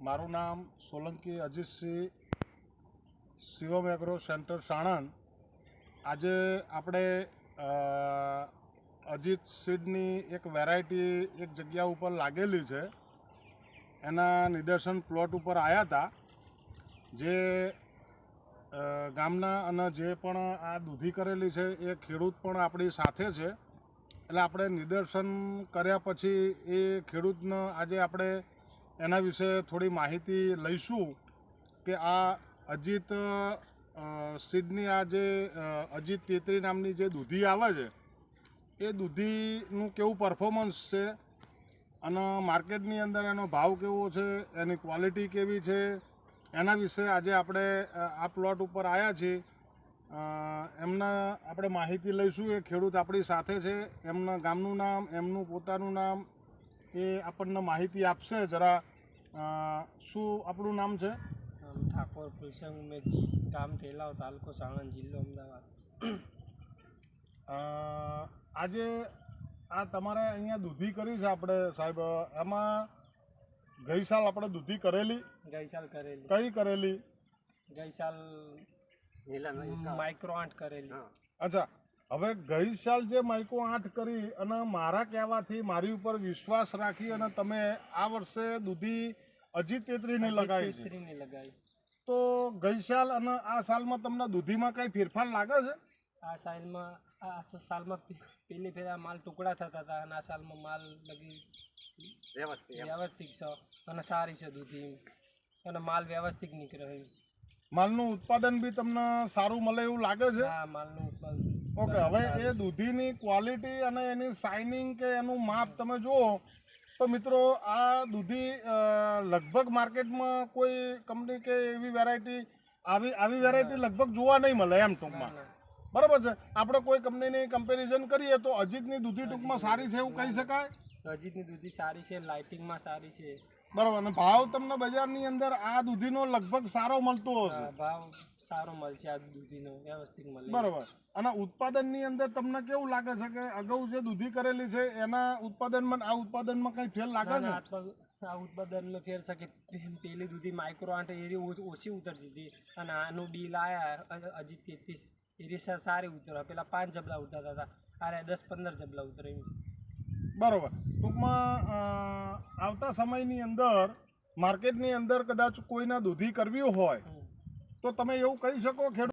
મારું નામ Solanki Ajitsinh, Shivam agro centre Sanand. આજે આપણે અજીત સીડની એક વેરાયટી એક જગ્યા ઉપર લાગેલી છે, એના નિદર્શન પ્લોટ ઉપર આવ્યા હતા. જે ગામના અને જે પણ આ દૂધી કરેલી છે એ ખેડૂત પણ આપણી સાથે છે. એટલે આપણે નિદર્શન કર્યા પછી એ ખેડૂતને આજે આપણે એના વિશે થોડી માહિતી લઈશું કે આ અજીત સીડની આ જે અજીત 33 નામની જે દૂધી આવે છે એ દૂધીનું કેવું પરફોર્મન્સ છે અને માર્કેટની અંદર એનો ભાવ કેવો છે, એની ક્વોલિટી કેવી છે, એના વિશે આજે આપણે આ પ્લોટ ઉપર આવ્યા છીએ. એમના આપણે માહિતી લઈશું. એ ખેડૂત આપણી સાથે છે, એમના ગામનું નામ, એમનું પોતાનું નામ, એ આપણને માહિતી આપશે. જરા શું આપણું નામ છે? ઠાકોર કુલસંગ ઉમેશજી, ગામ ઠેલાવ, તાલુકો સાણંદ, જિલ્લો અમદાવાદ. આજે આ તમારે અહીંયા દૂધી કરી છે આપણે સાહેબ, એમાં ગઈ સાલ આપણે દૂધી કરેલી? ગઈ સાલ કરેલી. કઈ કરેલી? ગઈ સાલ માઇક્રો 8 કરેલી. અચ્છા, હવે ગઈ સાલ જે માઇક્રો 8 કરી અને મારા કહેવાથી મારી ઉપર વિશ્વાસ રાખી અને તમે આ વર્ષે દૂધી અજીત 33 ની લગાવી છે, તો ગઈ સાલ અને આ સાલમાં તમને દૂધીમાં કઈ ફેરફાર લાગે છે? આ સાલમાં પેલી ફેરા માલ ટુકડા થતા હતા અને આ સાલમાં માલ લગી વ્યવસ્થિત છે અને સારી છે દૂધી, અને માલ વ્યવસ્થિત નીકળે. માલનું ઉત્પાદન બી તમને સારું મળે એવું લાગે છે? હા, માલનું ઉત્પાદન. ઓકે, હવે એ દૂધીની ક્વોલિટી અને એની શાઇનિંગ કે એનું માપ તમે જુઓ તો મિત્રો, આ દૂધી લગભગ માર્કેટમાં કોઈ કંપની કે એવી વેરાયટી આવી વેરાયટી લગભગ જોવા નહીં મળે એમ ટૂંકમાં. બરાબર છે. આપણે કોઈ કંપનીની કમ્પેરિઝન કરીએ તો અજીતની દૂધી ટૂંકમાં સારી છે એવું કહી શકાય? અજીતની દૂધી સારી છે, લાઇટિંગમાં સારી છે. બરાબર. અને ભાવ તમને બજારની અંદર આ દૂધીનો લગભગ સારો મળતો હશે? ભાવ સારો મળશે આ દૂધીનો, વ્યવસ્થિત મળે. બરાબર. અને ઉત્પાદનની અંદર તમને કેવું લાગે છે કે અગાઉ જે દૂધી કરેલી છે એના ઉત્પાદનમાં આ ઉત્પાદનમાં કંઈ ફેર લાગે છે? આ ઉત્પાદનમાં ફેર છે કે પેલી દૂધી માઇક્રો 8 એરી ઓછી ઉતરતી હતી અને આનું ડીલ આવ્યા અજીત 33 એરી સારી ઉતરવા. પેલા 5 જબલા ઉતરતા હતા, અરે 10-15 જબલા ઉતરે. બરાબર. ટૂંકમાં આવતા સમયની અંદર માર્કેટની અંદર કદાચ કોઈને દૂધી કરવી હોય તો તમે એવું કહી શકો ખેડૂત